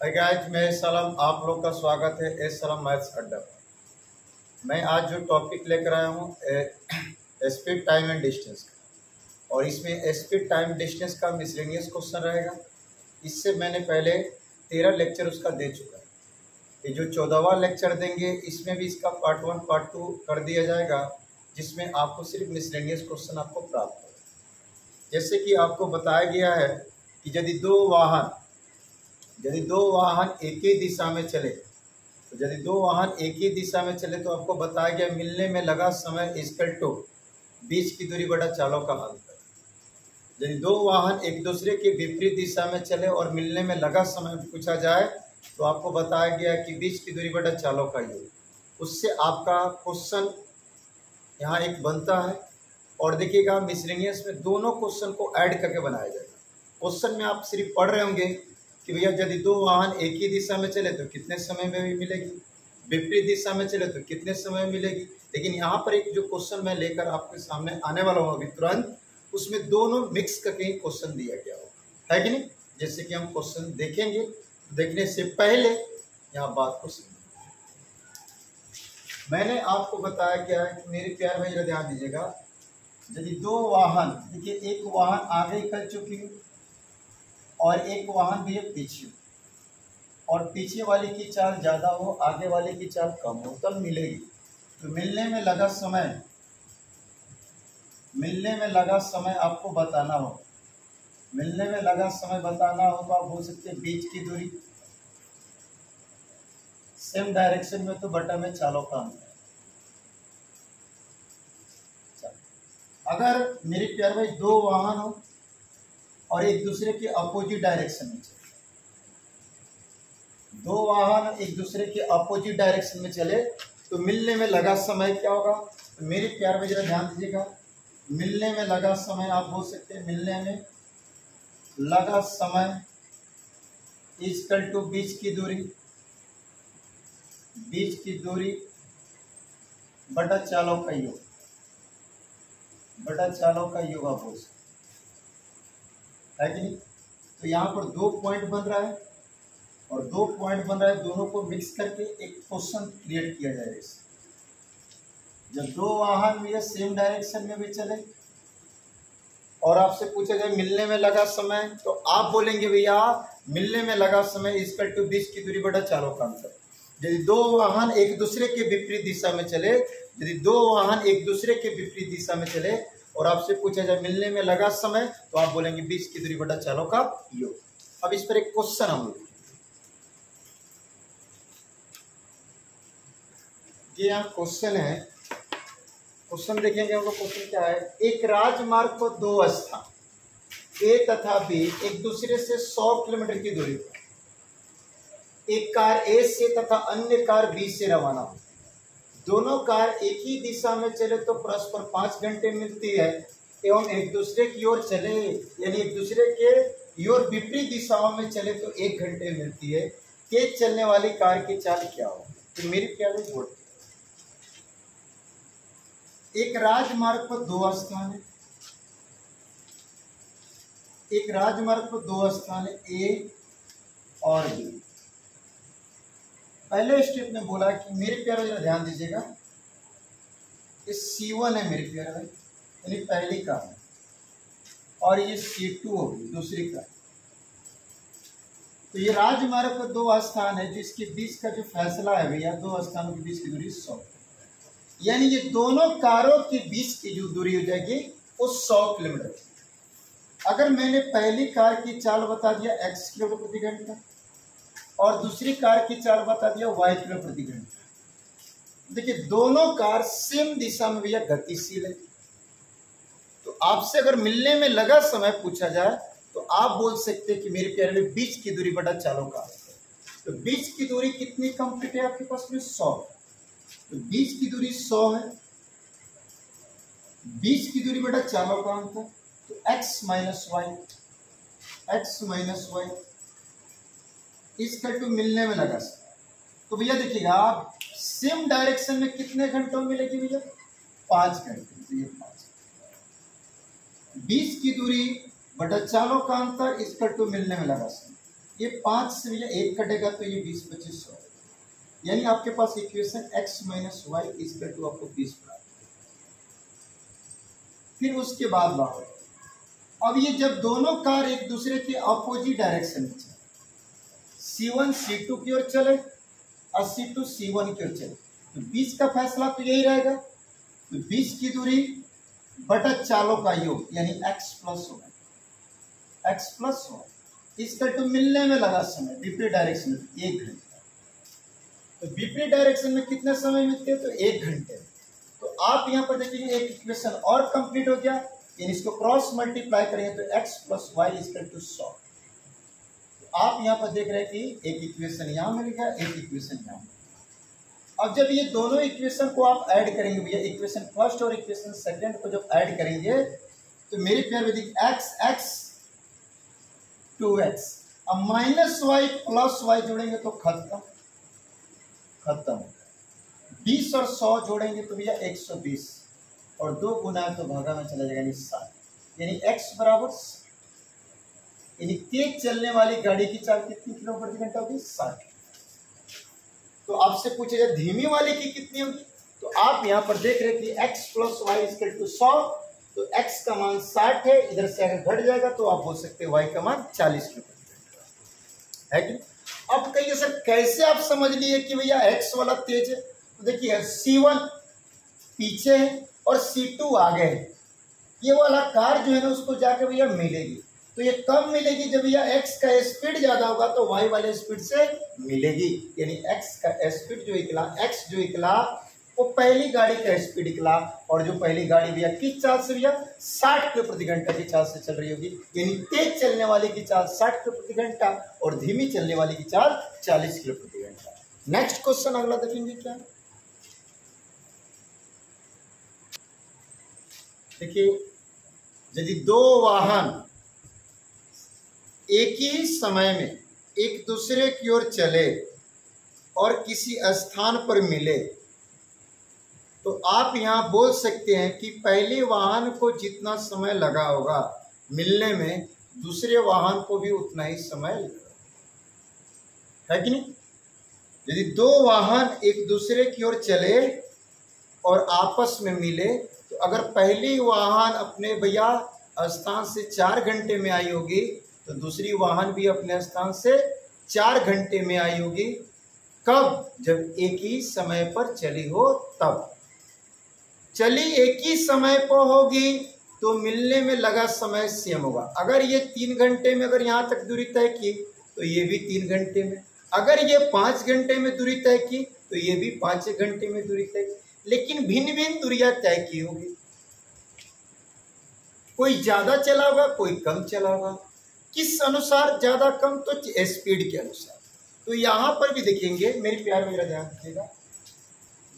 Hi guys, मैं सलाम, आप लोग का स्वागत है एस सलाम मैथ्स अड्डा पर। मैं आज जो टॉपिक लेकर आया हूँ स्पीड टाइम एंड डिस्टेंस का, और इसमें स्पीड टाइम डिस्टेंस का मिसलेनियस क्वेश्चन रहेगा। इससे मैंने पहले 13 लेक्चर उसका दे चुका है। ये जो 14वां लेक्चर देंगे इसमें भी इसका पार्ट 1 पार्ट 2 कर दिया जाएगा, जिसमें आपको सिर्फ मिसलेनियस क्वेश्चन आपको प्राप्त होगा। जैसे कि आपको बताया गया है कि यदि दो वाहन एक ही दिशा में चले, तो यदि दो वाहन एक ही दिशा में चले तो आपको बताया गया मिलने में लगा समय इक्वल टू बीच की दूरी बटा चालों का अंतर। यदि दो वाहन एक दूसरे के विपरीत दिशा में चले और मिलने में लगा समय पूछा जाए तो आपको बताया गया कि बीच की दूरी बटा चालों का योग। उससे आपका क्वेश्चन यहाँ एक बनता है। और देखिएगा मिसलेनियस में दोनों क्वेश्चन को ऐड करके बनाया जाएगा। क्वेश्चन में आप सिर्फ पढ़ रहे होंगे कि भैया यदि दो वाहन एक ही दिशा में चले तो कितने समय में भी मिलेगी, विपरीत दिशा में चले तो कितने समय में मिलेगी। लेकिन यहाँ पर एक जो क्वेश्चन मैं लेकर आपके सामने आने वाला हूँ अभी तुरंत, उसमें दोनों मिक्स करके क्वेश्चन दिया गया होगा, है कि नहीं। जैसे कि हम क्वेश्चन देखेंगे, देखने से पहले यहाँ बात को सुनिए। मैंने आपको बताया क्या है कि मेरे प्यार भाई ध्यान दीजिएगा, यदि दो वाहन, देखिए एक वाहन आगे निकल चुकी है और एक वाहन भी पीछे, और पीछे वाले की चाल ज़्यादा हो आगे वाले की चाल कम हो तब मिलेगी। तो मिलने में लगा समय आपको बताना हो, मिलने में लगा समय बताना हो तो आप बोल सकते हैं बीच की दूरी। सेम डायरेक्शन में तो बटा में चालों का अंतर। अगर मेरे प्यार भाई दो वाहन हो और एक दूसरे के अपोजिट डायरेक्शन में चले, दो वाहन एक दूसरे के अपोजिट डायरेक्शन में चले तो मिलने में लगा समय क्या होगा। तो मेरे प्यार में जरा ध्यान दीजिएगा, मिलने में लगा समय आप बोल सकते हैं मिलने में लगा समय इक्वल टू बीच की दूरी बटा चालों का योग, आप बोल सकते है कि नहीं। तो यहाँ पर दो पॉइंट बन रहा है और दो पॉइंट बन रहा है, दोनों को मिक्स करके एक क्वेश्चन क्रिएट किया जाएगा इससे। जब दो वाहन भी सेम डायरेक्शन में भी चले और आपसे पूछा जाए मिलने में लगा समय, तो आप बोलेंगे भैया मिलने में लगा समय इक्वल टू बीच की दूरी बटा चालों का अंतर। यदि दो वाहन एक दूसरे के विपरीत दिशा में चले, और आपसे पूछा जाए मिलने में लगा समय, तो आप बोलेंगे बीच की दूरी बटा चालों का योग। अब इस पर एक क्वेश्चन हम लोग, ये यहाँ क्वेश्चन है, क्वेश्चन देखेंगे हम लोग। क्वेश्चन क्या है, एक राजमार्ग पर दो स्थान ए तथा बी एक दूसरे से 100 किलोमीटर की दूरी पर एक कार ए से तथा अन्य कार बी से रवाना हो। दोनों कार एक ही दिशा में चले तो परस्पर 5 घंटे मिलती है, एवं एक दूसरे की ओर चले यानी एक दूसरे के ओर विपरीत दिशाओं में चले तो 1 घंटे मिलती है। तेज चलने वाली कार की चाल क्या हो। तो मेरी क्या है, एक राजमार्ग पर दो स्थान है, ए और बी। पहले स्टेप में बोला कि मेरे प्यारे जरा ध्यान दीजिएगा, ये C1 है मेरे प्यारे भाई, यानी पहली कार है, और ये C2 होगी दूसरी कार। तो ये राजमार्ग पर दो स्थान है जिसके बीच का जो फैसला है भैया, दो स्थानों के बीच की दूरी 100, यानी ये दोनों कारों के बीच की जो दूरी हो जाएगी वो 100 किलोमीटर। अगर मैंने पहली कार की चाल बता दिया x किलोमीटर प्रति घंटा और दूसरी कार की चाल बता दिया y किलोमीटर प्रति घंटा, देखिए दोनों कार सेम दिशा में भैया गतिशील है। तो आपसे अगर मिलने में लगा समय पूछा जाए तो आप बोल सकते हैं कि मेरे प्यारे में बीच की दूरी बटा चालों का अंतर। तो बीच की दूरी कितनी कंप्लीट है आपके पास में 100, तो बीच की दूरी 100 है, बीच की दूरी बटा चालों का अंतर, तो x minus y equal to मिलने में लगा समय। तो भैया देखिएगा आप सेम डायरेक्शन में कितने घंटों में मिलेगी भैया, 5 घंटे। तो ये 5, बीच की दूरी बटा चालों का अंतर इक्वल टू मिलने में लगा समय। ये 5 से भैया 1 कटेगा तो ये 20 25 100, यानी आपके पास equation x minus y equal to आपको 20 प्राप्त। फिर उसके बाद बात, अब ये जब दोनों कार एक दूसरे के अपोजिट डायरेक्शन में चले, C1 C2 की ओर चले और C2 C1 की ओर चले, तो 20 का फैसला तो यही रहेगा। तो 20 की दूरी बटा चालों का योग यानी x प्लस वाई इसका टू मिलने में लगा समय विपरीत डायरेक्शन में 1 घंटा। तो विपरीत डायरेक्शन में कितने समय मिलते हैं? तो 1 घंटे। तो आप यहाँ पर देखिए एक इक्वेशन और कंप्लीट हो गया, यानी इसको क्रॉस मल्टीप्लाई करेंगे तो x plus y equal to 100। आप यहाँ पर देख रहे हैं कि एक इक्वेशन यहाँ मिल गया, एक इक्वेशन यहाँ मिल गया। अब जब ये दोनों इक्वेशन को आप ऐड करेंगे भैया, इक्वेशन फर्स्ट और इक्वेशन सेकंड को जब ऐड करेंगे तो मेरे प्यार विधि x 2x, अब माइनस वाई प्लस वाई जोड़ेंगे तो खत्म। 20 और 100 जोड़ेंगे तो भैया 120 और 2 गुना तो भागा में चला जाएगा यानी 60, यानी x बराबर, यानी तेज चलने वाली गाड़ी की चाल कितनी किलो प्रति घंटा होगी? 60। तो आपसे पूछा जाए धीमी वाले की कितनी होगी, तो आप यहाँ पर देख रहे हैं कि x plus y equal to 100, तो x का मान 60 है, इधर से अगर घट जाएगा तो आप बोल सकते हैं y का मान 40 किलो प्रति घंटा है कि। अब कहिए सर कैसे आप समझ लिए कि भैया x वाला तेज है? तो देखिए C1 पीछे है और C2 आगे है, ये वाला कार जो है ना उसको जाके भैया मिलेगी, तो ये कब मिलेगी? जब भैया x का स्पीड ज्यादा होगा तो y वाले स्पीड से मिलेगी, यानी x का स्पीड जो निकला, x जो निकला वो पहली गाड़ी का स्पीड निकला, और जो पहली गाड़ी भैया किस चाल से भैया 60 किलो प्रति घंटा की चाल से चल रही होगी, यानी तेज चलने वाली की चाल 60 किलो प्रति घंटा और धीमी चलने वाली की चाल 40 किलो प्रति घंटा। नेक्स्ट क्वेश्चन अगला देखेंगे क्या, देखिए यदि दो वाहन एक ही समय में एक दूसरे की ओर चले और किसी स्थान पर मिले, तो आप यहाँ बोल सकते हैं कि पहले वाहन को जितना समय लगा होगा मिलने में, दूसरे वाहन को भी उतना ही समय लगा, है कि नहीं? यदि दो वाहन एक दूसरे की ओर चले और आपस में मिले, तो अगर पहली वाहन अपने भैया स्थान से 4 घंटे में आई होगी तो दूसरी वाहन भी अपने स्थान से 4 घंटे में आई होगी। कब? जब एक ही समय पर चली हो तब। चली एक ही समय पर होगी तो मिलने में लगा समय सेम होगा। अगर ये 3 घंटे में अगर यहाँ तक दूरी तय की तो ये भी 3 घंटे में, अगर ये 5 घंटे में दूरी तय की तो ये भी 5 घंटे में दूरी तय की, लेकिन भिन्न भिन्न दूरियां तय की होगी। कोई ज्यादा चला होगा, कोई कम चला होगा। किस अनुसार ज्यादा कम? तो स्पीड के अनुसार। तो यहां पर भी देखेंगे मेरे प्यार, मेरा ध्यान रखिएगा,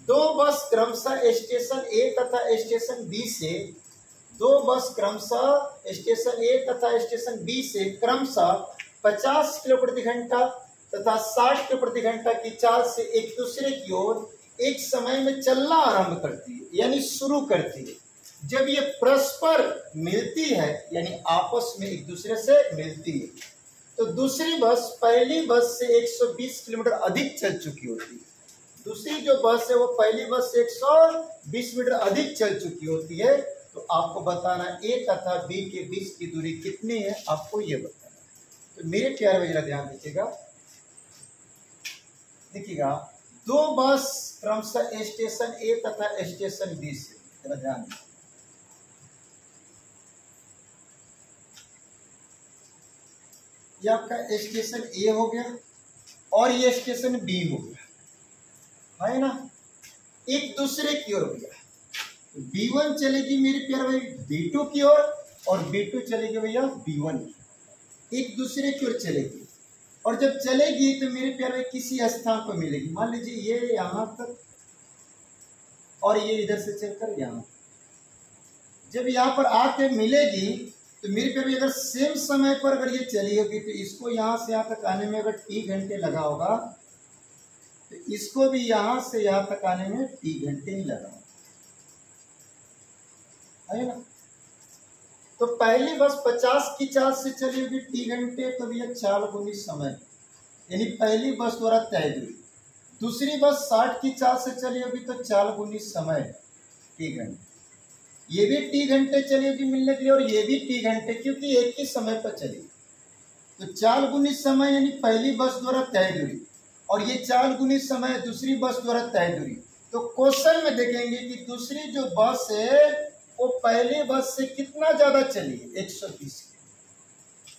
दो बस क्रमशः स्टेशन ए तथा स्टेशन बी से, दो बस क्रमशः स्टेशन ए तथा स्टेशन बी से क्रमशः 50 किलो प्रति घंटा तथा 60 किलो प्रति घंटा की चाल से एक दूसरे की ओर एक समय में चलना आरंभ करती है, यानी शुरू करती है। जब ये परस्पर मिलती है यानी आपस में एक दूसरे से मिलती है, तो दूसरी बस पहली बस से 120 किलोमीटर अधिक चल चुकी होती है। दूसरी जो बस है वो पहली बस से 120 मीटर अधिक चल चुकी होती है। तो आपको बताना ए तथा बी के बीच की दूरी कितनी है, आपको ये बताना। तो मेरे प्यारे में जरा ध्यान दीजिएगा, देखिएगा दो बस क्रमशः स्टेशन ए तथा स्टेशन बी से, जरा ध्यान दीजिए, ये आपका स्टेशन ए हो गया और ये स्टेशन बी हो गया, है ना, एक दूसरे की ओर भैया। B1 चलेगी मेरे प्यारे भाई B2 की ओर और B2 चलेगी भैया B1 की, एक दूसरे की ओर चलेगी। और जब चलेगी तो मेरे प्यारे भाई किसी स्थान पर मिलेगी। मान लीजिए ये यहां तक और ये इधर से चलकर यहाँ, जब यहाँ पर आके मिलेगी तो मेरे प्यारे अगर सेम समय पर अगर ये चली होगी तो इसको यहाँ से यहाँ तक आने में अगर T घंटे लगा होगा तो इसको भी यहाँ से यहाँ तक आने में T घंटे ही लगा, है ना। तो पहली बस 50 की चाल से चली होगी टी घंटे, तो भैया 4 गुनी समय, यानी पहली बस द्वारा तय दूरी। दूसरी बस 60 की चाल से चली होगी तो 4 गुनी समय टी घंटे, ये भी टी घंटे चली होगी मिलने के लिए, और ये भी टी घंटे, क्योंकि एक ही समय पर चली। तो 4 गुनी समय यानी पहली बस द्वारा तय दूरी, और ये 4 गुनी समय दूसरी बस द्वारा तय दूरी। तो क्वेश्चन में देखेंगे कि दूसरी जो बस है वो पहले बस से कितना ज्यादा चली है, 120,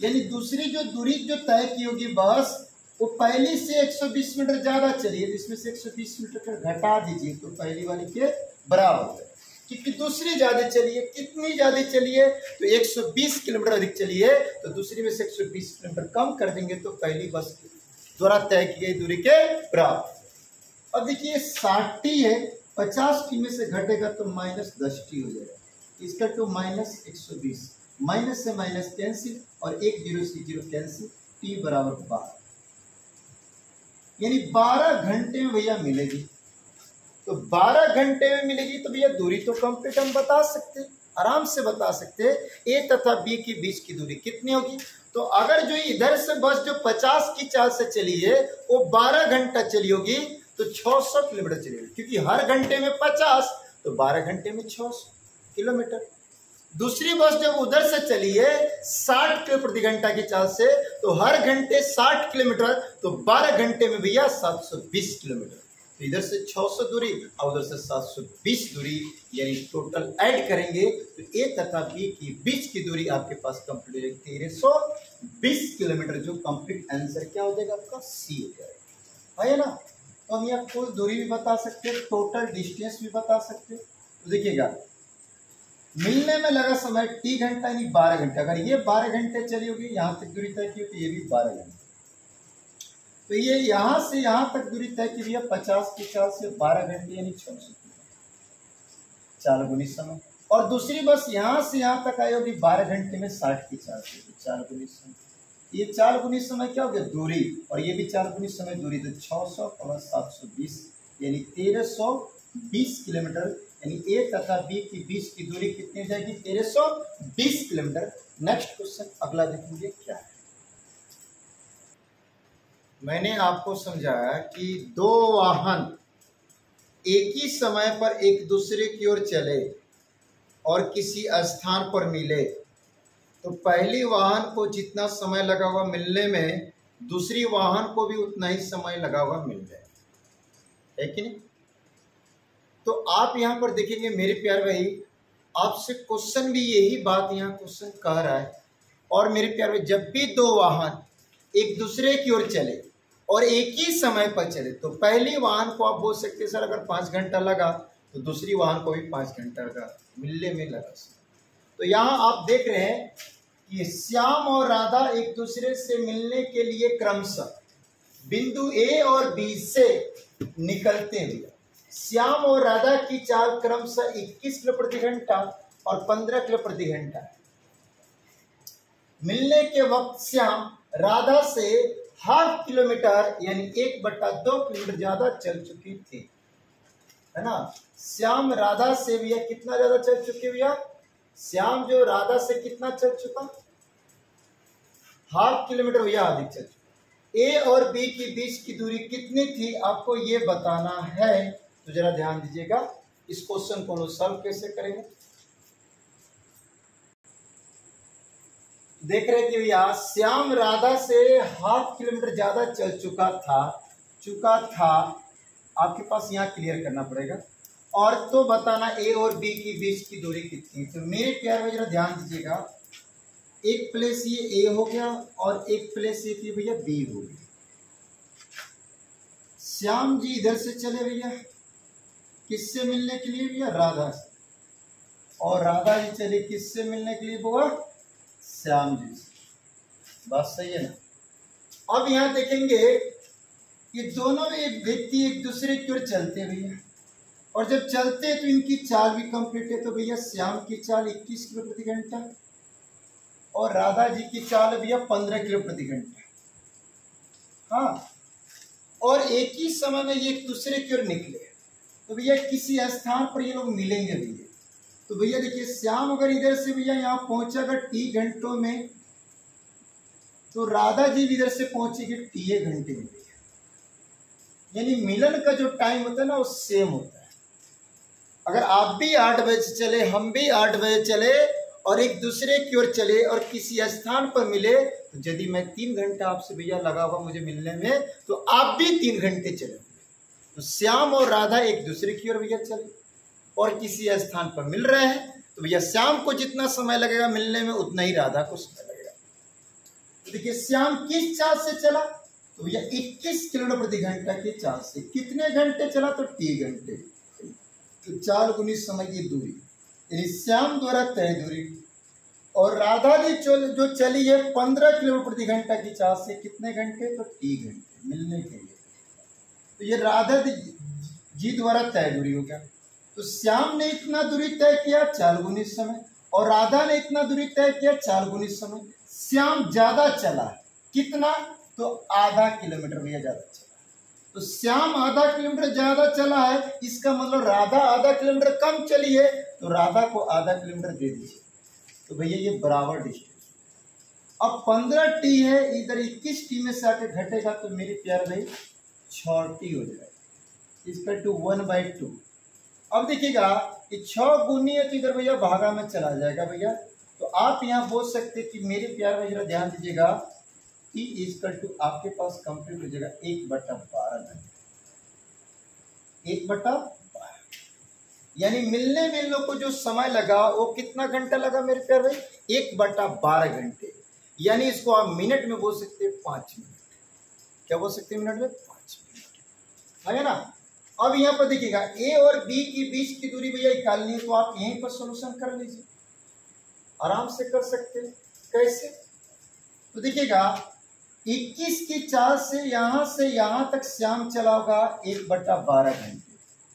यानी दूसरी जो दूरी जो तय की होगी बस वो पहली से 120 मीटर ज्यादा चली है, जिसमें से 120 मीटर घटा दीजिए तो पहली वाली के बराबर है, क्योंकि दूसरी ज्यादा चली है। कितनी ज्यादा चली है, तो 120 किलोमीटर अधिक चली है, तो दूसरी में से 120 किलोमीटर कम कर देंगे तो पहली बस द्वारा तय की गई दूरी के बराबर। अब देखिए 60 टी है, 50 टी में से घटेगा तो -10 टी हो जाएगा, इसका तो -120, माइनस से माइनस कैंसिल और 1 0 से 0 कैंसिल, टी बराबर 12, यानी 12 घंटे में भैया मिलेगी। तो 12 घंटे में मिलेगी तो भैया दूरी तो कंप्लीट हम बता सकते, आराम से बता सकते, ए तथा बी के बीच की दूरी कितनी होगी। तो अगर जो इधर से बस जो 50 की चाल से चली है वो 12 घंटा चली होगी तो 600 किलोमीटर चली होगी, क्योंकि हर घंटे में 50 तो 12 घंटे में 600 किलोमीटर। दूसरी बस जब उधर से चली है 60 किलो प्रति घंटा की चाल से, तो हर घंटे 60 किलोमीटर, तो 12 घंटे में भैया 720 किलोमीटर। तो इधर से 600 दूरी और उधर से 720 दूरी, यानी टोटल ऐड करेंगे तो ए तथा बी की बीच की दूरी आपके पास कंप्लीट हो जाएगी 1320 किलोमीटर, जो कंप्लीट आंसर क्या हो जाएगा आपका सी हो जाएगा, है ना। तो हम यहाँ कुल दूरी भी बता सकते हैं, टोटल डिस्टेंस भी बता सकते हैं। तो देखिएगा मिलने में लगा समय टी घंटा यानी 12 घंटे, अगर ये 12 घंटे चली होगी यहाँ तक दूरी तय की, तो ये भी 12 घंटे, तो ये यहाँ से यहाँ तक दूरी तय की है 50 की चाल से 12 घंटे यानी 600, 4 गुनी समय। और दूसरी बस यहाँ से यहाँ तक आई होगी 12 घंटे में 60 की चाल से, तो 4 गुनी समय, ये 4 गुनी समय क्या हो गया दूरी, और ये भी 4 गुनी समय दूरी, तो 600 प्लस 720 यानी 1320 किलोमीटर, यानी ए तथा बी की बीच की दूरी कितनी हो जाएगी 1320 किलोमीटर। नेक्स्ट क्वेश्चन अगला देखेंगे क्या है। मैंने आपको समझाया कि दो वाहन एक ही समय पर एक दूसरे की ओर चले और किसी स्थान पर मिले, तो पहली वाहन को जितना समय लगा हुआ मिलने में दूसरी वाहन को भी उतना ही समय लगा हुआ मिल जाए, है कि नहीं। तो आप यहाँ पर देखेंगे मेरे प्यार भाई, आपसे क्वेश्चन भी यही बात यहाँ क्वेश्चन कह रहा है। और मेरे प्यार भाई जब भी दो वाहन एक दूसरे की ओर चले और एक ही समय पर चले, तो पहली वाहन को आप बोल सकते हैं सर अगर 5 घंटा लगा तो दूसरी वाहन को भी 5 घंटा लगा, मिलने में लगा। तो यहाँ आप देख रहे हैं कि श्याम और राधा एक दूसरे से मिलने के लिए क्रमशः बिंदु ए और बी से निकलते हुए श्याम और राधा की चाल क्रमशः 21 किलो प्रति घंटा और 15 किलो प्रति घंटा है। मिलने के वक्त श्याम राधा से ½ किलोमीटर यानी 1/2 किलोमीटर ज्यादा चल चुकी थी, है ना। श्याम राधा से भैया कितना ज्यादा चल चुके भैया, श्याम जो राधा से कितना चल चुका, ½ किलोमीटर भैया अधिक चल चुका। ए और बी की बीच की दूरी कितनी थी आपको ये बताना है, तो जरा ध्यान दीजिएगा। इस क्वेश्चन को हम सॉल्व कैसे करेंगे, देख रहे हैं कि भैया श्याम राधा से ½ किलोमीटर ज्यादा चल चुका था, आपके पास यहाँ क्लियर करना पड़ेगा। और तो बताना ए और बी की बीच की दूरी कितनी। तो मेरे प्यार में जरा ध्यान दीजिएगा, एक प्लेस ये ए हो गया और एक प्लेस ये थी भैया बी हो गई। श्याम जी इधर से चले भैया किससे मिलने के लिए भैया, राधा से, और राधा जी चले किससे मिलने के लिए बुआ, श्याम जी से। बात सही है ना। अब यहाँ देखेंगे कि दोनों एक व्यक्ति एक दूसरे की ओर चलते भैया, और जब चलते तो इनकी चाल भी कंप्लीट है। तो भैया श्याम की चाल 21 किलो प्रति घंटा और राधा जी की चाल भैया 15 किलो प्रति घंटा। हाँ, और एक ही समय में ये एक दूसरे की ओर निकले, तो भैया किसी स्थान पर ये लोग मिलेंगे भैया। तो भैया देखिए श्याम अगर इधर से भैया यहाँ पहुंचा अगर टी घंटों में, तो राधा जी भी इधर से पहुंचेगी टी घंटे में भैया। यानी मिलन का जो टाइम होता है ना वो सेम होता है। अगर आप भी 8 बजे चले, हम भी 8 बजे चले और एक दूसरे की ओर चले और किसी स्थान पर मिले, तो यदि मैं 3 घंटा आपसे भैया लगा हुआ मुझे मिलने में, तो आप भी 3 घंटे चले। तो श्याम और राधा एक दूसरे की ओर भैया चले और किसी स्थान पर मिल रहे हैं, तो भैया श्याम को जितना समय लगेगा मिलने में उतना ही राधा को समय लगेगा। तो देखिए श्याम किस चाल से चला, तो भैया 21 किलोमीटर प्रति घंटा की चाल से। कितने घंटे चला, तो टी घंटे। तो 4 गुनी समय की दूरी, यानी श्याम द्वारा तय दूरी। और राधा जी जो चली है 15 किलोमीटर प्रति घंटा की चाल से। कितने घंटे, तो टी घंटे मिलने के लिए। तो ये राधा जी द्वारा तय दूरी हो गया। तो श्याम ने इतना दूरी तय किया 4 गुनी समय, और राधा ने इतना दूरी तय किया 4 गुनी समय। श्याम ज्यादा चला, कितना, तो आधा किलोमीटर भैया ज्यादा चला। तो श्याम आधा किलोमीटर ज्यादा चला है, इसका मतलब राधा आधा किलोमीटर कम चली है, तो राधा को आधा किलोमीटर दे दीजिए। तो भैया ये बराबर डिस्टेंस। अब 15 टी है, इधर 21 टी में से आके घटेगा, तो मेरे प्यार भाई 6 टी हो जाएगा, इसका 1/2। अब देखिएगा कि 6 गुनी है, तो इधर भैया भागा में चला जाएगा भैया। तो आप यहाँ बोल सकते कि मेरे प्यार भाई जरा ध्यान दीजिएगा, T = आपके पास कंप्लीट हो जाएगा 1/12 घंटे। 1/12 यानी मिलने में इन लोग को जो समय लगा वो कितना घंटा लगा मेरे प्यार भाई, 1/12 घंटे। यानी इसको आप मिनट में बोल सकते हैं 5 मिनट। क्या बोल सकते हैं मिनट में, 5 मिनट, है ना। अब यहाँ पर देखिएगा ए और बी के बीच की दूरी भैया निकालनी है, तो आप यहीं पर सोल्यूशन कर लीजिए, आराम से कर सकते हैं। कैसे, तो देखिएगा 21 की चाल से यहां तक श्याम चला होगा 1/12 घंटे।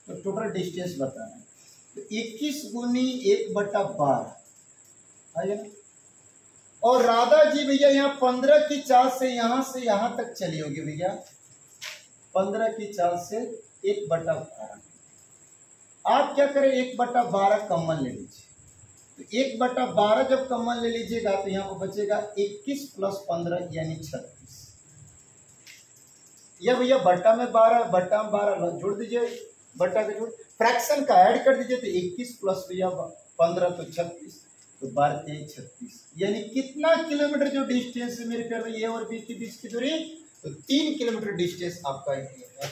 तो टोटल डिस्टेंस बताना है, तो 21 गुनी 1/12 है ना। और राधा जी भैया यहाँ 15 की चाल से यहां तक चली होगी भैया, 15 की चाल से 1/12। आप क्या करें, 1/12 कॉमन ले लीजिए। तो 1/12 जब कॉमन ले लीजिएगा, तो यहाँ पर बचेगा 21 + 15 यानी 36। या भैया बट्टा में 12 जोड़ दीजिए, बट्टा का जोड़ फ्रैक्शन का ऐड कर दीजिए, तो 21 + भैया 15 तो 36, तो 12 × 36 यानी कितना किलोमीटर जो डिस्टेंस है मेरे प्यार में ए और बी के बीच की दूरी, तो 3 किलोमीटर डिस्टेंस आपका है।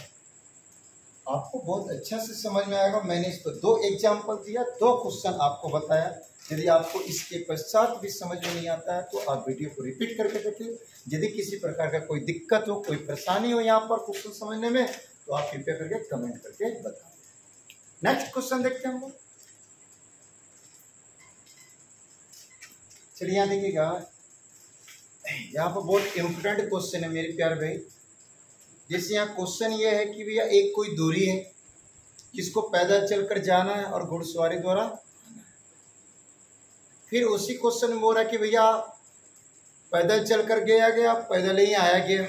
आपको बहुत अच्छा से समझ में आएगा। मैंने इस पर 2 एग्जाम्पल दिया, 2 क्वेश्चन आपको बताया। यदि आपको इसके पश्चात भी समझ में नहीं आता है, तो आप वीडियो को रिपीट करके देखिए। यदि किसी प्रकार का कोई दिक्कत हो, कोई परेशानी हो यहाँ पर क्वेश्चन समझने में, तो आप कृपया करके कमेंट करके बताएं। नेक्स्ट क्वेश्चन देखते हैं हम लोग। चलिए यहाँ देखिएगा, यहाँ पर बहुत इम्पोर्टेंट क्वेश्चन है मेरे प्यार भाई। जैसे यहाँ क्वेश्चन ये है कि भैया एक कोई दूरी है जिसको पैदल चलकर जाना है और घुड़सवारी द्वारा आना है। फिर उसी क्वेश्चन में बोल रहा है कि भैया पैदल चलकर गया, पैदल ही आया गया,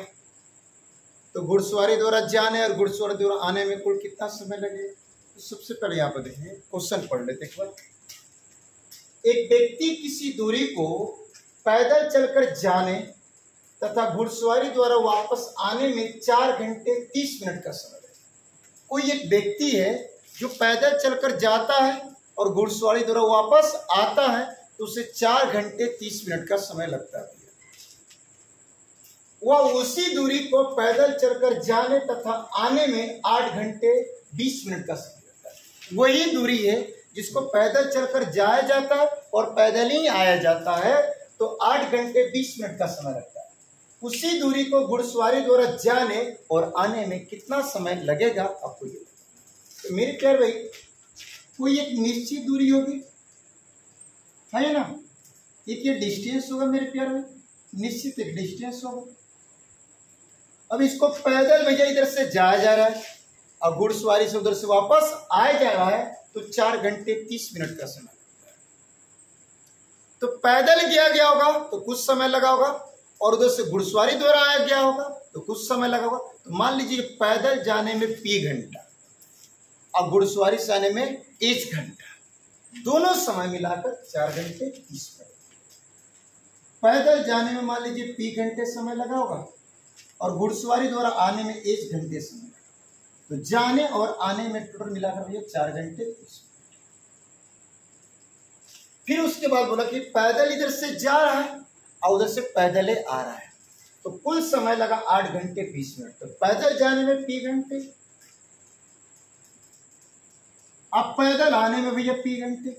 तो घुड़सवारी द्वारा जाने और घुड़सवारी द्वारा आने में कुल कितना समय लगेगा। तो सबसे पहले यहाँ पर देखिए, क्वेश्चन पढ़ लेते एक बार। एक व्यक्ति किसी दूरी को पैदल चलकर जाने तथा घुड़सवारी द्वारा वापस आने में 4 घंटे 30 मिनट का समय लगेगा। कोई एक व्यक्ति है जो पैदल चलकर जाता है और घुड़सवारी द्वारा वापस आता है, तो उसे 4 घंटे 30 मिनट का समय लगता है। वह उसी दूरी को पैदल चलकर जाने तथा आने में 8 घंटे 20 मिनट का समय लगता है। वही दूरी है जिसको पैदल चलकर जाया जाता है और पैदल ही आया जाता है, तो 8 घंटे 20 मिनट का समय लगता है। उसी दूरी को घुड़सवारी द्वारा जाने और आने में कितना समय लगेगा, आपको ये बताना। तो मेरे प्यार भाई, कोई एक निश्चित दूरी होगी, है ना, एक ये डिस्टेंस होगा मेरे प्यार भाई, निश्चित एक डिस्टेंस होगा। अब इसको पैदल भैया इधर से जाया जा रहा है और घुड़सवारी से उधर से वापस आया जा रहा है, तो 4 घंटे 30 मिनट का समय लगता है। तो पैदल गया होगा तो कुछ समय लगा होगा, और उधर से घुड़सवारी द्वारा आया गया होगा तो कुछ समय लगा होगा। तो मान लीजिए पैदल जाने में P घंटा और घुड़सवारी से आने में H घंटा, दोनों समय मिलाकर 4 घंटे 30 मिनट। पैदल जाने में मान लीजिए P घंटे समय लगा होगा और घुड़सवारी द्वारा आने में H घंटे समय लगा, तो जाने और आने में टोटल मिलाकर भैया 4 घंटे 30 मिनट। फिर उसके बाद बोला कि पैदल इधर से जा रहा है और उधर से पैदल आ रहा है, तो कुल समय लगा 8 घंटे 20 मिनट। तो पैदल जाने में P घंटे, अब पैदल आने में भैया P घंटे,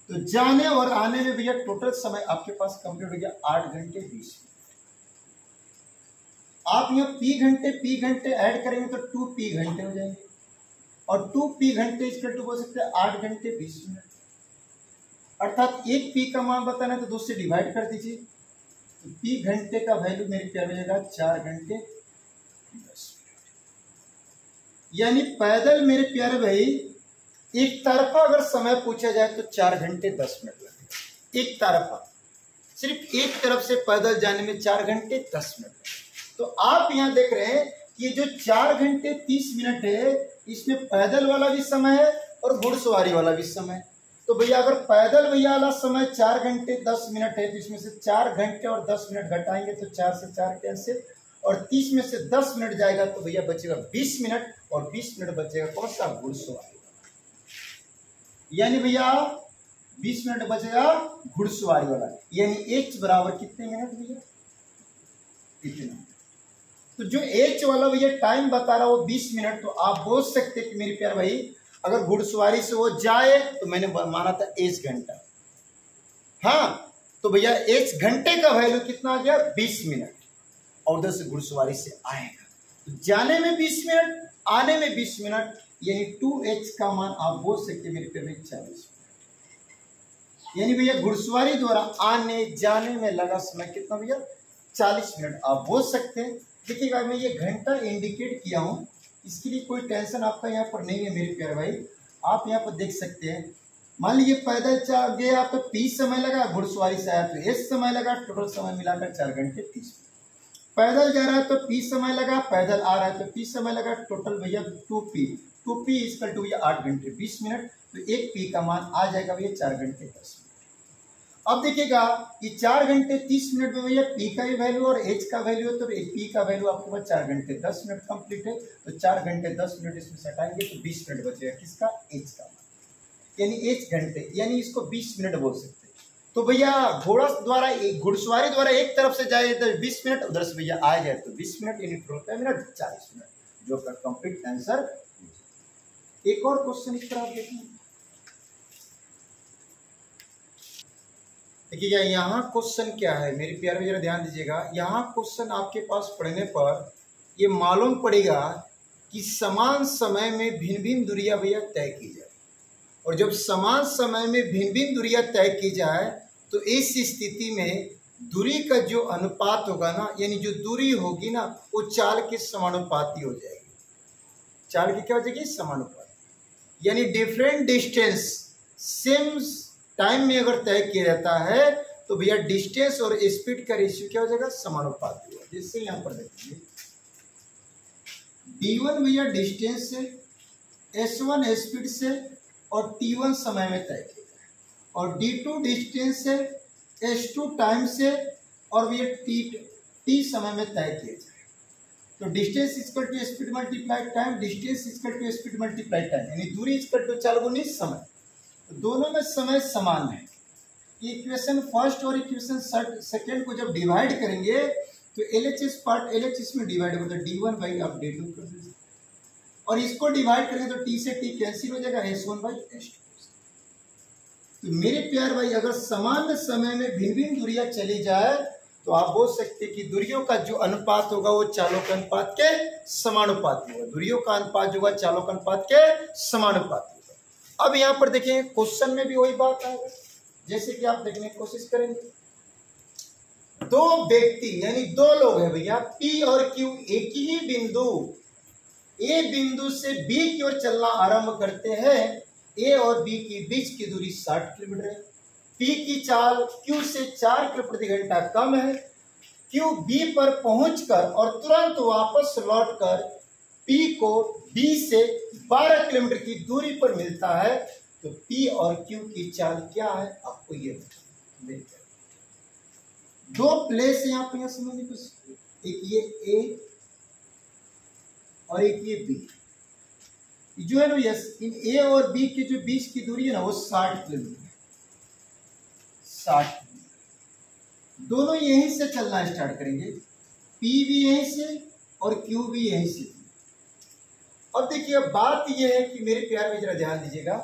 तो जाने और आने में भैया टोटल समय आपके पास कंप्लीट हो गया 8 घंटे 20 मिनट। आप यहाँ P घंटे ऐड करेंगे तो 2P घंटे हो जाएंगे और 2P घंटे इसका टू बोल सकते हैं 8 घंटे 20 मिनट। अर्थात एक P का मान बताना है तो 2 से डिवाइड कर दीजिए, तो P घंटे का वैल्यू मेरे क्या मिलेगा 4 घंटे 10 मिनट। यानी पैदल मेरे प्यारे भाई एक तरफा अगर समय पूछा जाए तो 4 घंटे 10 मिनट लगेगा। एक तरफा सिर्फ एक तरफ से पैदल जाने में 4 घंटे 10 मिनट। तो आप यहाँ देख रहे हैं कि जो 4 घंटे 30 मिनट है इसमें पैदल वाला भी समय है और घुड़सवारी वाला भी समय। तो भैया अगर पैदल भैया वाला समय 4 घंटे 10 मिनट है तो इसमें से 4 घंटे और 10 मिनट घटाएंगे तो 4 से 4 कैंसिल और 30 में से 10 मिनट जाएगा तो भैया बचेगा 20 मिनट और 20 मिनट बचेगा कौन सा घुड़सवारी। यानी भैया 20 मिनट बचेगा घुड़सवारी वाला, यानी H बराबर कितने मिनट भैया इतना। तो जो H वाला भैया टाइम बता रहा वो 20 मिनट, तो आप बोल सकते कि मेरे प्यार भाई अगर घुड़सवारी से वो जाए तो मैंने माना था H घंटा, हाँ तो भैया H घंटे का वैल्यू कितना आ गया 20 मिनट और उधर से घुड़सवारी से आएगा तो जाने में 20 मिनट आने में 20 मिनट, यानी 2H का मान आप बोल सकते मेरे प्यार भाई 40 मिनट। यानी भैया घुड़सवारी द्वारा आने जाने में लगा समय कितना भैया 40 मिनट आप बोल सकते हैं। देखिएगा मैं ये घंटा इंडिकेट किया हूँ, इसके लिए कोई टेंशन आपका यहाँ पर नहीं है मेरे प्यारे भाई। आप यहाँ पर देख सकते हैं, मान लीजिए पैदल चल गया तो P समय लगा, घुड़सवारी से आया तो H समय लगा, टोटल समय मिलाकर 4 घंटे 30 मिनट। पैदल जा रहा है तो P समय लगा, पैदल आ रहा है तो P समय लगा, टोटल भैया 2P इसका टू भैया 8 घंटे 20 मिनट। तो एक P का मान आ जाएगा भैया 4 घंटे 10 मिनट। अब देखिएगा ये 4 घंटे 30 मिनट में भैया P का ही वैल्यू और H का वैल्यू है, तो P का वैल्यू आपके पास 4 घंटे 10 मिनट कंप्लीट है, तो 4 घंटे 10 मिनट इसमें से हटाएंगे तो 20 मिनट बचेगा किसका H का, यानी H घंटे, यानी इसको 20 मिनट बोल सकते हैं। तो भैया घोड़ा द्वारा घुड़सवारी द्वारा एक तरफ से जाए तो 20 मिनट, उधर से भैया आ जाए तो 20 मिनट, यानी टोटल मिनट 40 मिनट, जो का कंप्लीट आंसर। एक और क्वेश्चन इस तरह आप देखें, देखिएगा यहाँ क्वेश्चन क्या है मेरे प्यारे जरा ध्यान दीजिएगा। यहाँ क्वेश्चन आपके पास पढ़ने पर ये मालूम पड़ेगा कि समान समय में भिन्न भिन्न दूरियां भैया तय की जाए, और जब समान समय में भिन्न भिन्न दूरियां तय की जाए तो इस स्थिति में दूरी का जो अनुपात होगा ना, यानी जो दूरी होगी ना वो चाल के समानुपाती हो जाएगी। चाल की क्या हो जाएगी समानुपाती, यानी डिफरेंट डिस्टेंस सेम टाइम में अगर तय किया जाता है तो भैया डिस्टेंस और स्पीड का रेशियो क्या हो जाएगा समानुपाती होगा। जैसे यहाँ पर देखिए D1 भैया डिस्टेंस से, S1 स्पीड से और T1 समय में तय किया जाए, और D2 डिस्टेंस से, S2 टाइम से और भैया T समय में तय किया जाए। तो distance equal to speed multiply time, distance equal to speed multiply time, यानी दूरी इक्वल टू 4 गुनी समय। तो दोनों में समय समान है। इक्वेशन फर्स्ट और इक्वेशन सेकेंड को जब डिवाइड करेंगे तो LHS पार्ट LHS में डिवाइड होगा, तो D1 बाई आप D2 कर दीजिए, और इसको डिवाइड करेंगे तो T से T कैंसिल हो जाएगा, S1 बाई S2। तो मेरे प्यार भाई अगर समान समय में भिन्न भिन्न दूरियां चली जाए तो आप बोल सकते हैं कि दूरियों का जो अनुपात होगा वो चालों के अनुपात के समानुपाती होगा। दूरियों का अनुपात जो होगा चालों के अनुपात के समानुपाती होगा। अब यहाँ पर देखें क्वेश्चन में भी वही बात आएगा, जैसे कि आप देखने की कोशिश करेंगे। दो व्यक्ति यानी दो लोग हैं भैया, P और Q एक ही बिंदु A बिंदु से B की ओर चलना आरंभ करते हैं। A और B के बीच की दूरी 60 किलोमीटर है। P की चाल Q से 4 किलोमीटर प्रति घंटा कम है। Q B पर पहुंचकर और तुरंत वापस लौटकर P को B से 12 किलोमीटर की दूरी पर मिलता है। तो P और Q की चाल क्या है आपको ये दो प्लेस है यहाँ पे, यहाँ समझने कुछ, एक ये A और एक ये B जो है ना, यस, इन A और B के जो बीच की दूरी है ना वो 60 किलोमीटर है। 60 दोनों यहीं से चलना स्टार्ट करेंगे, P भी यहीं से और Q भी यहीं से। अब देखिए बात यह है कि मेरे प्यार में जरा ध्यान दीजिएगा,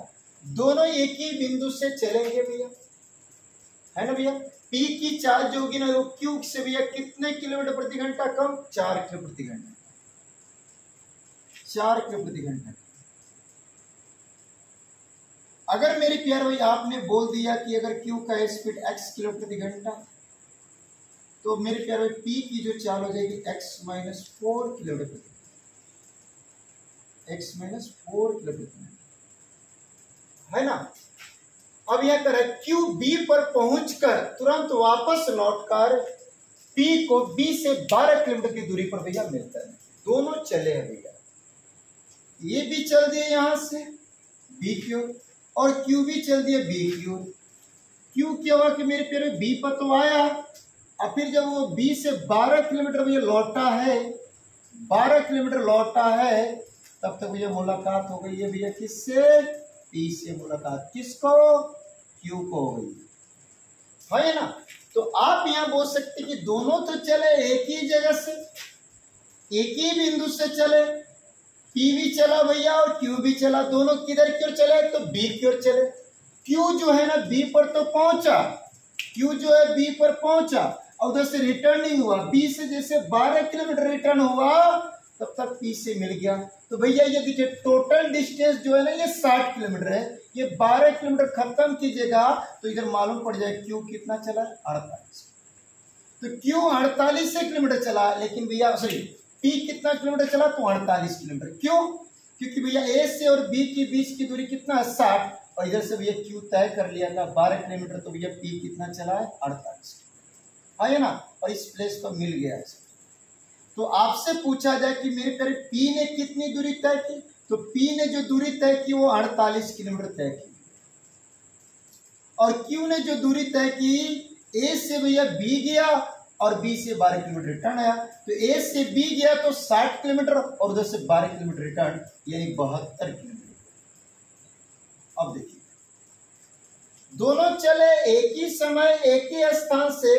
दोनों एक ही बिंदु से चलेंगे भैया, है ना भैया। P की चाल जो होगी ना वो Q से भैया कितने किलोमीटर प्रति घंटा कम, 4 किलोमीटर प्रति घंटा, 4 किलोमीटर प्रति घंटा। अगर मेरे प्यार भाई आपने बोल दिया कि अगर Q का स्पीड x किलोमीटर प्रति घंटा, तो मेरे प्यार भाई P की जो चाल हो जाएगी x माइनस 4 किलोमीटर प्रति, x माइनस 4 किलोमीटर, है ना। अब यह करें Q B पर पहुंचकर तुरंत वापस लौटकर P को B से 12 किलोमीटर की दूरी पर भैया मिलता है। दोनों चले हैं भैया, ये भी चल दिए यहां से B की ओर और Q भी चल दिया B की ओर। Q क्या हुआ कि मेरे प्यारे B पर तो आया, और फिर जब वो B से 12 किलोमीटर भैया लौटा है, 12 किलोमीटर लौटा है, तब तक भैया मुलाकात हो गई है भैया किससे, P से मुलाकात किसको, Q को हो गई, है ना। तो आप यहां बोल सकते कि दोनों तो चले एक ही जगह से, एक ही बिंदु से चले, P भी चला भैया और Q भी चला, दोनों किधर की ओर चले, तो B की ओर चले। Q जो है ना B पर तो पहुंचा, Q जो है B पर पहुंचा और उधर से रिटर्न नहीं हुआ, B से जैसे 12 किलोमीटर रिटर्न हुआ तब तक P से मिल गया। तो भैया ये देखिए टोटल डिस्टेंस जो है ना ये 60 किलोमीटर है, ये 12 किलोमीटर खत्म कीजिएगा तो इधर मालूम पड़ जाए Q कितना चला, 48। तो Q 48 किलोमीटर चला, लेकिन भैया सॉरी P कितना किलोमीटर चला, तो 48 किलोमीटर। क्यों, क्योंकि भैया A से और B के बीच की दूरी कितना है, 60, और इधर से भैया Q तय कर लिया था 12 किलोमीटर, तो भैया P कितना चला है, 48, है ना, और इस प्लेस पर मिल गया है। तो आपसे पूछा जाए कि मेरे प्यारे P ने कितनी दूरी तय की, तो P ने जो दूरी तय की वो 48 किलोमीटर तय की, और Q ने जो दूरी तय की A से भैया B गया और B से 12 किलोमीटर रिटर्न आया, तो A से B गया तो 60 किलोमीटर और उधर से 12 किलोमीटर रिटर्न, यानी 72 किलोमीटर। अब देखिए दोनों चले एक ही समय एक ही स्थान से,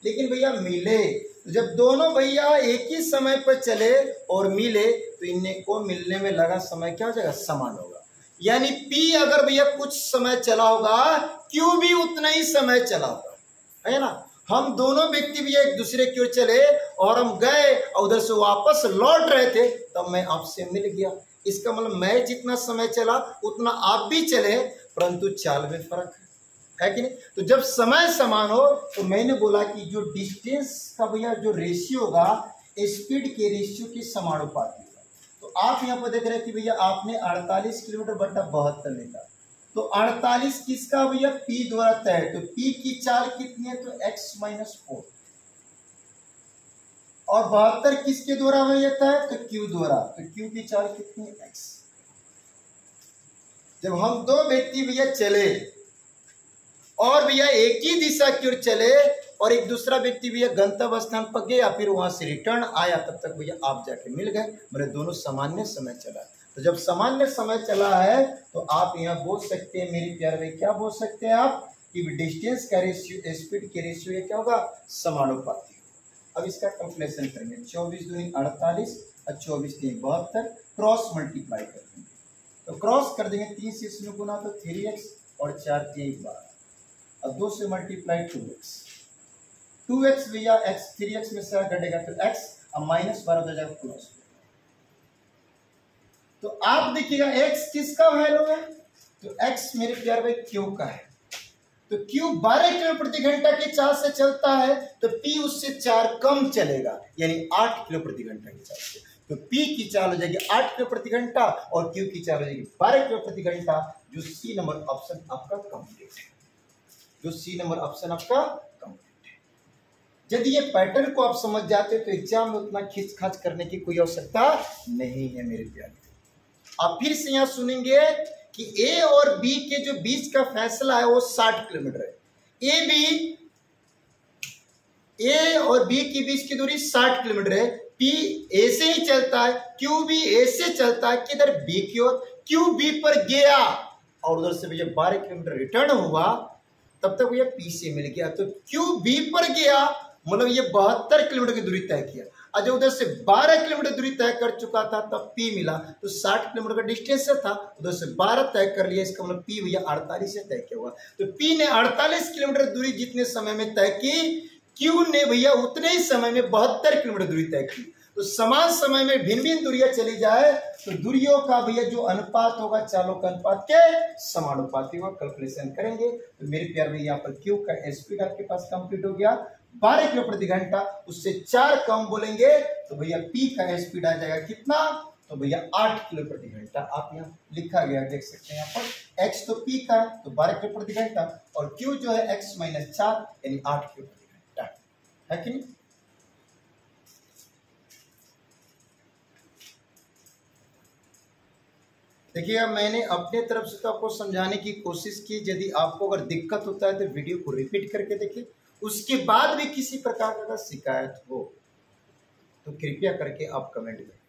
लेकिन भैया मिले, तो जब दोनों भैया एक ही समय पर चले और मिले तो इन्हें को मिलने में लगा समय क्या हो जाएगा, समान होगा। यानी P अगर भैया कुछ समय चला होगा, Q भी उतना ही समय चला होगा, है ना। हम दोनों व्यक्ति भी एक दूसरे की ओर चले और हम गए और उधर से वापस लौट रहे थे, तब मैं आपसे मिल गया। इसका मतलब मैं जितना समय चला उतना आप भी चले, परंतु चाल में फर्क है कि नहीं। तो जब समय समान हो तो मैंने बोला कि जो डिस्टेंस का भैया जो रेशियो होगा स्पीड के रेशियो के समानुपाती होगा। तो आप यहाँ पर देख रहे हैं कि भैया आपने 48 किलोमीटर बटा 72 लिखा, तो 48 किसका भैया, P द्वारा तय, तो P की चाल कितनी है, तो x माइनस 4, और 72 किसके द्वारा भैया तय, तो Q द्वारा, तो Q की चाल कितनी है, x। जब हम दो व्यक्ति भैया चले और भैया एक ही दिशा की ओर चले और एक दूसरा व्यक्ति भैया गंतव्य स्थान पर गया फिर वहां से रिटर्न आया, तब तक भैया आप जाके मिल गए, मेरे दोनों सामान्य समय चला। तो जब सामान्य समय चला है तो आप यहाँ बोल सकते हैं मेरी प्यार भाई, क्या बोल सकते हैं आप कि डिस्टेंस का रेशियो स्पीड के रेशियो ये क्या होगा, समानुपाती। अब इसका कैलकुलेशन करेंगे, 24 दूनी 48 और 24 3 72, क्रॉस मल्टीप्लाई कर देंगे, तो क्रॉस कर देंगे 3 से इसमें गुना तो 3x और 4 3 12, और 2 से मल्टीप्लाई 2x भैया x 3x में से घटेगा तो x और माइनस 12 हो जाएगा प्लस। तो आप देखिएगा x किसका वैल्यू है, तो x मेरे प्यार भाई Q का है। तो Q 12 किलोमीटर प्रति घंटा की चाल से चलता है तो P उससे 4 कम चलेगा, यानी 8 किलो प्रति घंटा की चाल से। तो P की चाल हो जाएगी 8 किलो प्रति घंटा और Q की चाल हो जाएगी 12 किलो प्रति घंटा, जो सी नंबर ऑप्शन आपका कंप्लीट है, जो सी नंबर ऑप्शन आपका कंप्लीट है। यदि ये पैटर्न को आप समझ जाते तो एग्जाम में उतना खींच खाच करने की कोई आवश्यकता नहीं है मेरे प्यारे। आप फिर से यहाँ सुनेंगे कि ए और बी के जो बीच का फैसला है वो 60 किलोमीटर है। ए और बी के बीच की दूरी 60 किलोमीटर है। पी ए से ही चलता है, क्यू भी ए से चलता है, किधर बी की ओर। क्यू बी पर गया और उधर से भैया 12 किलोमीटर रिटर्न हुआ, तब तक भैया पी से मिल गया। तो क्यू बी पर गया मतलब ये 72 किलोमीटर की दूरी तय किया। और जब उधर से 12 किलोमीटर दूरी तय कर चुका था तब पी मिला, तो 60 किलोमीटर का डिस्टेंस था, उधर से 12 तय कर लिया, इसका मतलब पी भैया 48 से तय किया हुआ। तो पी ने 48 किलोमीटर दूरी जितने समय में तय की, क्यू ने भैया उतने ही समय में 72 किलोमीटर दूरी तय की। तो समान समय में भिन्न भिन्न दूरियां चली जाए तो दूरियों का भैया जो अनुपात होगा चालों का अनुपात के समानुपाती होगा। कैलकुलेशन करेंगे तो मेरे प्यार भैया यहाँ पर क्यू का स्पीड आपके पास कंप्लीट हो गया 12 किलो प्रति घंटा, उससे 4 कम बोलेंगे तो भैया पी का स्पीड आ जाएगा कितना, तो भैया 8 किलो प्रति घंटा। आप यहाँ लिखा गया देख सकते हैं, यहाँ पर x तो पी का तो 12 किलो प्रति घंटा और q जो है x - 4 यानी 8 किलो प्रति घंटा है कि नहीं। देखिए अब मैंने अपने तरफ से तो आपको समझाने की कोशिश की। यदि आपको अगर दिक्कत होता है तो वीडियो को रिपीट करके देखिए। उसके बाद भी किसी प्रकार का अगर शिकायत हो तो कृपया करके आप कमेंट करें।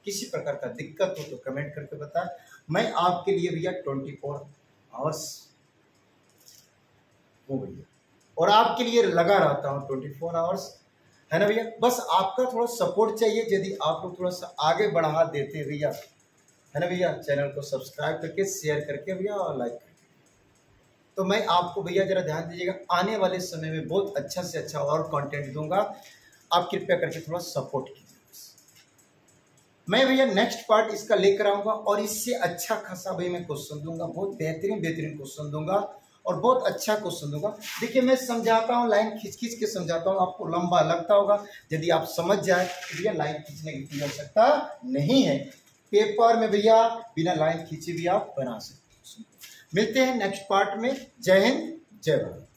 किसी प्रकार का दिक्कत हो तो कमेंट करके बताएं। मैं आपके लिए भैया 24 आवर्स हूँ भैया, और आपके लिए लगा रहता हूँ 24 आवर्स, है ना भैया। बस आपका थोड़ा सपोर्ट चाहिए। यदि आप लोग थोड़ा सा आगे बढ़ा देते भैया, है ना भैया, चैनल को सब्सक्राइब करके शेयर करके भैया और लाइक करके, तो मैं आपको भैया जरा ध्यान दीजिएगा, आने वाले समय में बहुत अच्छा से अच्छा और कंटेंट दूंगा। आप कृपया करके थोड़ा सपोर्ट कीजिए। मैं भैया नेक्स्ट पार्ट इसका लेकर आऊँगा और इससे अच्छा खासा भैया मैं क्वेश्चन दूंगा, बहुत बेहतरीन क्वेश्चन दूंगा और बहुत अच्छा क्वेश्चन दूंगा। देखिए मैं समझाता हूँ, लाइन खींच खींच के समझाता हूँ, आपको लंबा लगता होगा। यदि आप समझ जाए तो भैया लाइन खींचने की आवश्यकता नहीं है। पेपर में भैया बिना लाइन खींचे भी आप बना सकते हैं। मिलते हैं नेक्स्ट पार्ट में। जय हिंद, जय भारत।